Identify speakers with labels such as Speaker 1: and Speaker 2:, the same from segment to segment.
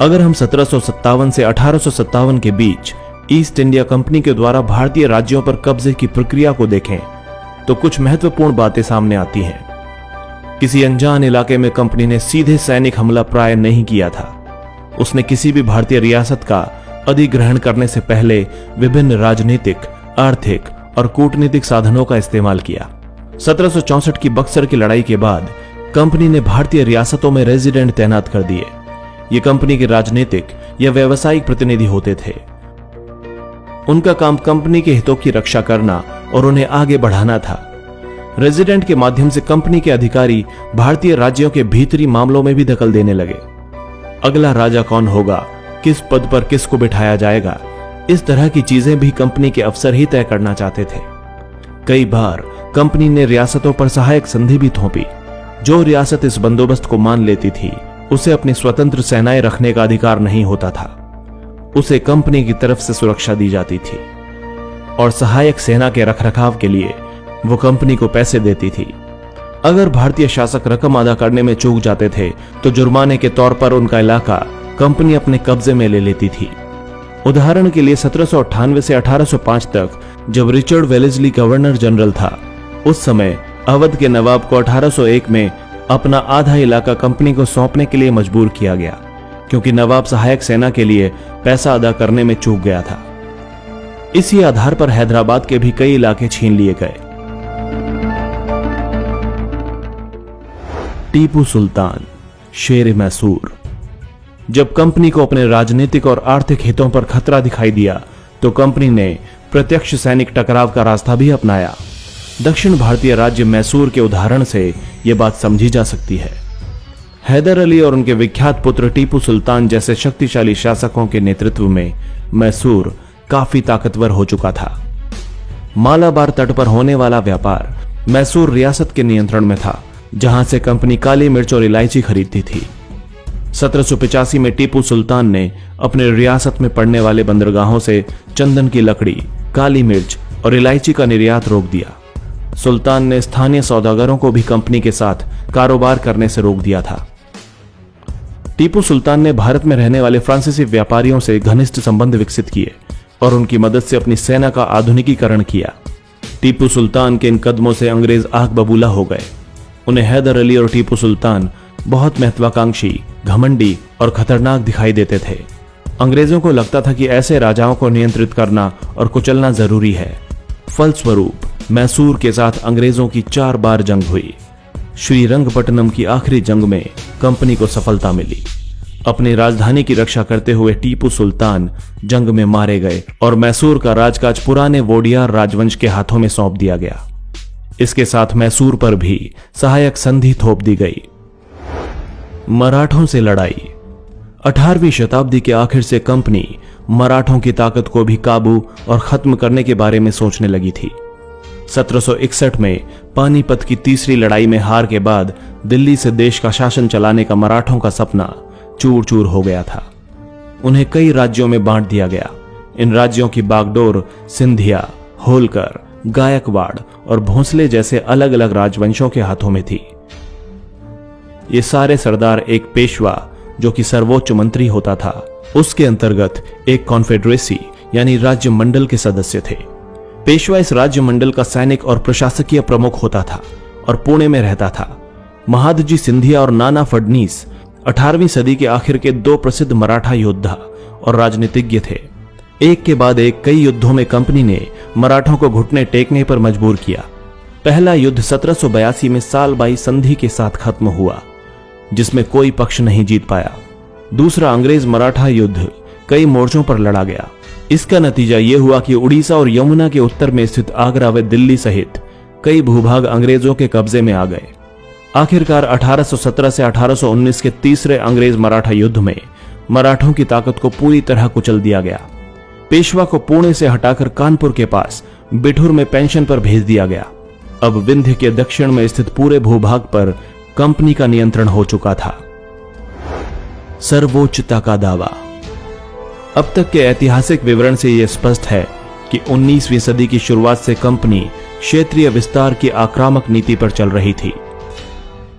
Speaker 1: अगर हम 1757 से 1857 के बीच ईस्ट इंडिया कंपनी के द्वारा भारतीय राज्यों पर कब्जे की प्रक्रिया को देखें तो कुछ महत्वपूर्ण बातें सामने आती हैं। किसी अनजान इलाके में कंपनी ने सीधे सैनिक हमला प्राय नहीं किया था। उसने किसी भी भारतीय रियासत का अधिग्रहण करने से पहले विभिन्न राजनीतिक, आर्थिक और कूटनीतिक साधनों का इस्तेमाल किया। 1764 की बक्सर की लड़ाई के बाद कंपनी ने भारतीय रियासतों में रेजिडेंट तैनात कर दिए। ये कंपनी के राजनीतिक या व्यावसायिक प्रतिनिधि होते थे। उनका काम कंपनी के हितों की रक्षा करना और उन्हें आगे बढ़ाना था। रेजिडेंट के माध्यम से कंपनी के अधिकारी भारतीय राज्यों के भीतरी मामलों में भी दखल देने लगे। अगला राजा कौन होगा, किस पद पर किसको बिठाया जाएगा, इस तरह की चीजें भी कंपनी के अफसर ही तय करना चाहते थे। कई बार कंपनी ने रियासतों पर सहायक संधि भी थोपी। जो रियासत इस बंदोबस्त को मान लेती थी उसे अपनी स्वतंत्र सेनाएं रखने का अधिकार नहीं होता था। उसे कंपनी की तरफ से सुरक्षा दी जाती थी और सहायक सेना के रखरखाव के लिए वो कंपनी को पैसे देती थी। अगर भारतीय शासक रकम अदा करने में चूक जाते थे तो जुर्माने के तौर पर उनका इलाका कंपनी अपने कब्जे में ले लेती थी। उदाहरण के लिए 1798 से 1805 तक जब रिचर्ड वेलेस्ली गवर्नर जनरल था, उस समय अवध के नवाब को 1801 में अपना आधा इलाका कंपनी को सौंपने के लिए मजबूर किया गया, क्योंकि नवाब सहायक सेना के लिए पैसा अदा करने में चूक गया था। इसी आधार पर हैदराबाद के भी कई इलाके छीन लिए गए। टीपू सुल्तान, शेर मैसूर। जब कंपनी को अपने राजनीतिक और आर्थिक हितों पर खतरा दिखाई दिया तो कंपनी ने प्रत्यक्ष सैनिक टकराव का रास्ता भी अपनाया। दक्षिण भारतीय राज्य मैसूर के उदाहरण से यह बात समझी जा सकती है। हैदर अली और उनके विख्यात पुत्र टीपू सुल्तान जैसे शक्तिशाली शासकों के नेतृत्व में मैसूर काफी ताकतवर हो चुका था। मालाबार तट पर होने वाला व्यापार मैसूर रियासत के नियंत्रण में था, जहां से कंपनी काली मिर्च और इलायची खरीदती थी। 1785 में टीपू सुल्तान ने अपने रियासत में पड़ने वाले बंदरगाहों से चंदन की लकड़ी, काली मिर्च और इलायची का निर्यात रोक दिया। सुल्तान ने स्थानीय सौदागरों को भी कंपनी के साथ कारोबार करने से रोक दिया था। टीपू सुल्तान ने भारत में रहने वाले फ्रांसीसी व्यापारियों से घनिष्ठ संबंध विकसित किए और उनकी मदद से अपनी सेना का आधुनिकीकरण किया। टीपू सुल्तान के इन कदमों से अंग्रेज आग बबूला हो गए। उन्हें हैदर अली और टीपू सुल्तान बहुत महत्वाकांक्षी, घमंडी और खतरनाक दिखाई देते थे। अंग्रेजों को लगता था कि ऐसे राजाओं को नियंत्रित करना और कुचलना जरूरी है। फलस्वरूप मैसूर के साथ अंग्रेजों की 4 बार जंग हुई। श्रीरंगपट्टनम की आखिरी जंग में कंपनी को सफलता मिली। अपनी राजधानी की रक्षा करते हुए टीपू सुल्तान जंग में मारे गए और मैसूर का राजकाज पुराने वोडियार राजवंश के हाथों में सौंप दिया गया। इसके साथ मैसूर पर भी सहायक संधि थोप दी गई। मराठों से लड़ाई। 18वीं शताब्दी के आखिर से कंपनी मराठों की ताकत को भी काबू और खत्म करने के बारे में सोचने लगी थी। 1761 में पानीपत की तीसरी लड़ाई में हार के बाद दिल्ली से देश का शासन चलाने का मराठों का सपना चूर चूर हो गया था। उन्हें कई राज्यों में बांट दिया गया। इन राज्यों की बागडोर सिंधिया, होलकर, गायकवाड़ और भोंसले जैसे अलग अलग राजवंशों के हाथों में थी। ये सारे सरदार एक पेशवा, जो कि सर्वोच्च मंत्री होता था, उसके अंतर्गत एक कॉन्फेडरेसी यानी राज्य मंडल के सदस्य थे। पेशवा इस राज्य मंडल का सैनिक और प्रशासकीय प्रमुख होता था और पुणे में रहता था। महादजी सिंधिया और नाना फडनीस 18वीं सदी के आखिर के 2 प्रसिद्ध मराठा योद्धा और राजनीतिज्ञ थे। एक के बाद एक कई युद्धों में कंपनी ने मराठों को घुटने टेकने पर मजबूर किया। पहला युद्ध 1782 में सालबाई संधि के साथ खत्म हुआ, जिसमें कोई पक्ष नहीं जीत पाया। दूसरा अंग्रेज मराठा युद्ध कई मोर्चों पर लड़ा गया। इसका नतीजा यह हुआ कि उड़ीसा और यमुना के उत्तर में स्थित आगरा व दिल्ली सहित कई भूभाग अंग्रेजों के कब्जे में आ गए। आखिरकार 1817 से 1819 के तीसरे अंग्रेज मराठा युद्ध में मराठों की ताकत को पूरी तरह कुचल दिया गया। पेशवा को पुणे से हटाकर कानपुर के पास बिठूर में पेंशन पर भेज दिया गया। अब विंध्य के दक्षिण में स्थित पूरे भूभाग पर कंपनी का नियंत्रण हो चुका था। सर्वोच्चता का दावा। अब तक के ऐतिहासिक विवरण से यह स्पष्ट है कि 19वीं सदी की शुरुआत से कंपनी क्षेत्रीय विस्तार की आक्रामक नीति पर चल रही थी।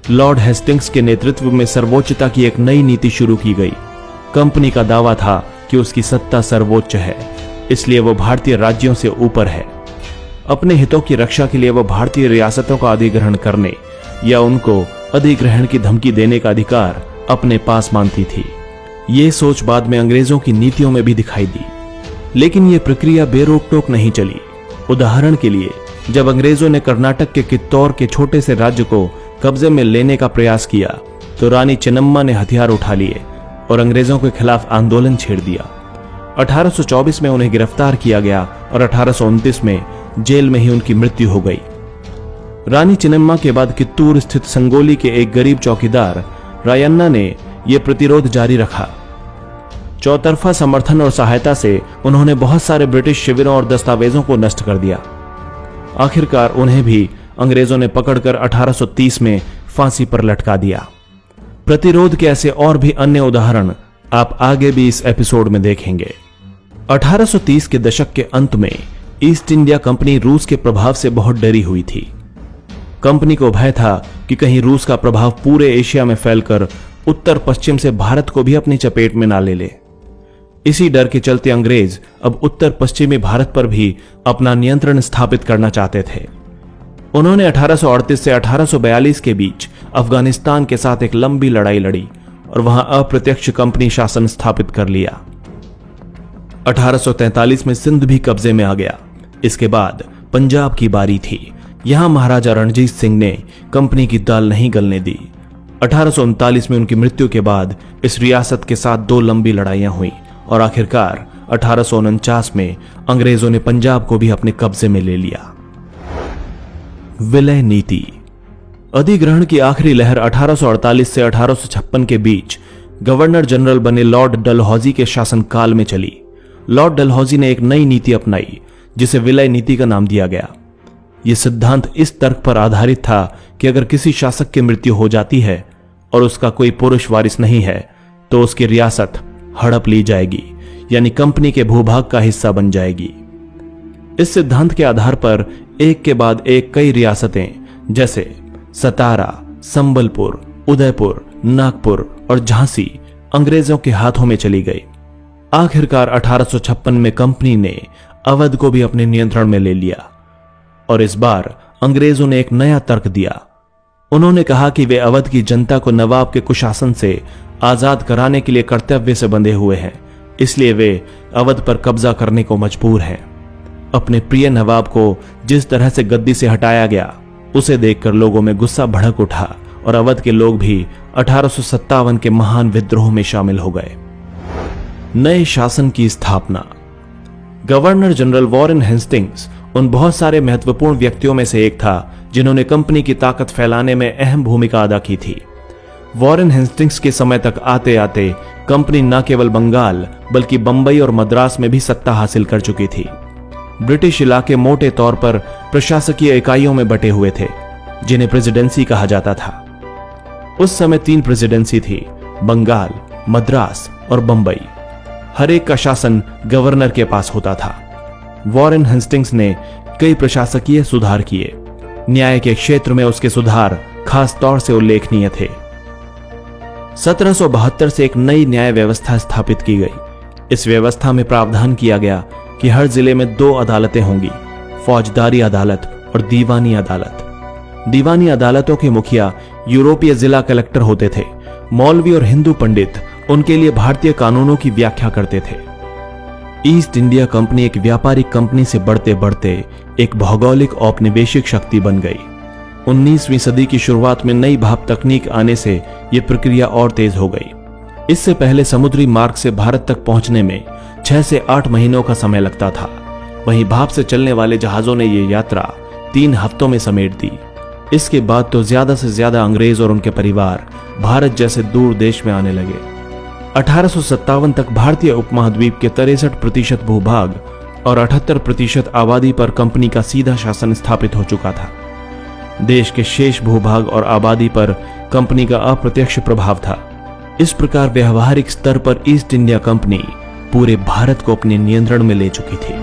Speaker 1: लॉर्ड हेस्टिंग्स के नेतृत्व में सर्वोच्चता की एक नई नीति शुरू की गई। कंपनी का दावा था कि उसकी सत्ता सर्वोच्च है, इसलिए वो भारतीय राज्यों से ऊपर है। अपने हितों की रक्षा के लिए वो भारतीय रियासतों का अधिग्रहण करने या उनको अधिग्रहण की धमकी देने का अधिकार अपने पास मानती थी। ये सोच बाद में अंग्रेजों की नीतियों में भी दिखाई दी, लेकिन यह प्रक्रिया बेरोक टोक नहीं चली। उदाहरण के लिए, जब अंग्रेजों ने कर्नाटक के कित्तौर के छोटे से राज्य को कब्जे में लेने का प्रयास किया तो रानी चेन्नम्मा ने हथियार उठा लिए और अंग्रेजों के खिलाफ आंदोलन छेड़ दिया। 1824 में उन्हें गिरफ्तार किया गया और 1829 में जेल में ही उनकी मृत्यु हो गई। रानी चेन्नम्मा के बाद कित्तूर स्थित संगोली के एक गरीब चौकीदार रायन्ना ने यह प्रतिरोध जारी रखा। चौतरफा समर्थन और सहायता से उन्होंने बहुत सारे ब्रिटिश शिविरों और दस्तावेजों को नष्ट कर दिया। आखिरकार उन्हें भी अंग्रेजों ने पकड़कर 1830 में फांसी पर लटका दिया। प्रतिरोध के ऐसे और भी अन्य उदाहरण आप आगे भी इस एपिसोड में देखेंगे। 1830 के दशक के अंत में ईस्ट इंडिया कंपनी रूस के प्रभाव से बहुत डरी हुई थी। कंपनी को भय था कि कहीं रूस का प्रभाव पूरे एशिया में फैलकर उत्तर पश्चिम से भारत को भी अपनी चपेट में ना ले ले। इसी डर के चलते अंग्रेज अब उत्तर पश्चिमी भारत पर भी अपना नियंत्रण स्थापित करना चाहते थे। उन्होंने 1838 से 1842 के बीच अफगानिस्तान के साथ एक लंबी लड़ाई लड़ी और वहां अप्रत्यक्ष कंपनी शासन स्थापित कर लिया। 1843 में सिंध भी कब्जे में आ गया। इसके बाद पंजाब की बारी थी। यहां महाराजा रणजीत सिंह ने कंपनी की दाल नहीं गलने दी। 1839 में उनकी मृत्यु के बाद इस रियासत के साथ 2 लंबी लड़ाइयां हुई और आखिरकार 1849 में अंग्रेजों ने पंजाब को भी अपने कब्जे में ले लिया। विलय नीति। अधिग्रहण की आखिरी लहर 1848 से 1856 के बीच गवर्नर जनरल बने लॉर्ड डलहौजी के शासनकाल में चली। लॉर्ड डलहौजी ने एक नई नीति अपनाई जिसे विलय नीति का नाम दिया गया। यह सिद्धांत इस तर्क पर आधारित था कि अगर किसी शासक की मृत्यु हो जाती है और उसका कोई पुरुष वारिस नहीं है तो उसकी रियासत हड़प ली जाएगी, यानी कंपनी के भूभाग का हिस्सा बन जाएगी। इस सिद्धांत के आधार पर एक के बाद एक कई रियासतें जैसे सतारा, संबलपुर, उदयपुर, नागपुर और झांसी अंग्रेजों के हाथों में चली गई। आखिरकार 1856 में कंपनी ने अवध को भी अपने नियंत्रण में ले लिया और इस बार अंग्रेजों ने एक नया तर्क दिया। उन्होंने कहा कि वे अवध की जनता को नवाब के कुशासन से आजाद कराने के लिए कर्तव्य से बंधे हुए हैं, इसलिए वे अवध पर कब्जा करने को मजबूर हैं। अपने प्रिय नवाब को जिस तरह से गद्दी से हटाया गया उसे देखकर लोगों में गुस्सा भड़क उठा और अवध के लोग भी 1857 के महान विद्रोह में शामिल हो गए। नए शासन की स्थापना। गवर्नर जनरल वॉरेन हेस्टिंग्स उन बहुत सारे महत्वपूर्ण व्यक्तियों में से एक था जिन्होंने कंपनी की ताकत फैलाने में अहम भूमिका अदा की थी। वॉरेन हेस्टिंग्स के समय तक आते आते कंपनी न केवल बंगाल बल्कि बंबई और मद्रास में भी सत्ता हासिल कर चुकी थी। ब्रिटिश इलाके मोटे तौर पर प्रशासकीय इकाइयों में बटे हुए थे जिन्हें प्रेसिडेंसी कहा जाता था। उस समय 3 प्रेसिडेंसी थी, बंगाल, मद्रास और बंबई। हर एक का शासन गवर्नर के पास होता था। वॉरेन हेस्टिंग्स ने कई प्रशासकीय सुधार किए। न्याय के क्षेत्र में उसके सुधार खास तौर से उल्लेखनीय थे। 1772 से एक नई न्याय व्यवस्था स्थापित की गई। इस व्यवस्था में प्रावधान किया गया कि हर जिले में 2 अदालतें होंगी, फौजदारी अदालत और दीवानी अदालत। दीवानी अदालतों के मुखिया यूरोपीय जिला कलेक्टर होते थे। मौलवी और हिंदू पंडित उनके लिए भारतीय कानूनों की व्याख्या करते थे। ईस्ट इंडिया कंपनी एक व्यापारिक कंपनी से बढ़ते बढ़ते एक भौगोलिक औपनिवेशिक शक्ति बन गई। 19वीं सदी की शुरुआत में नई भाप तकनीक आने से यह प्रक्रिया और तेज हो गई। इससे पहले समुद्री मार्ग से भारत तक पहुंचने में 6 से 8 महीनों का समय लगता था। वहीं भाप से चलने वाले जहाजों ने यह यात्रा 3 हफ्तों में समेट दी। इसके बाद तो ज्यादा से ज्यादा अंग्रेज और उनके परिवार भारत जैसे दूर देश में आने लगे। 1857 तक भारतीय उपमहाद्वीप के 63% भूभाग और 78% आबादी पर कंपनी का सीधा शासन स्थापित हो चुका था। देश के शेष भूभाग और आबादी पर कंपनी का अप्रत्यक्ष प्रभाव था। इस प्रकार व्यवहारिक स्तर पर ईस्ट इंडिया कंपनी पूरे भारत को अपने नियंत्रण में ले चुकी थी।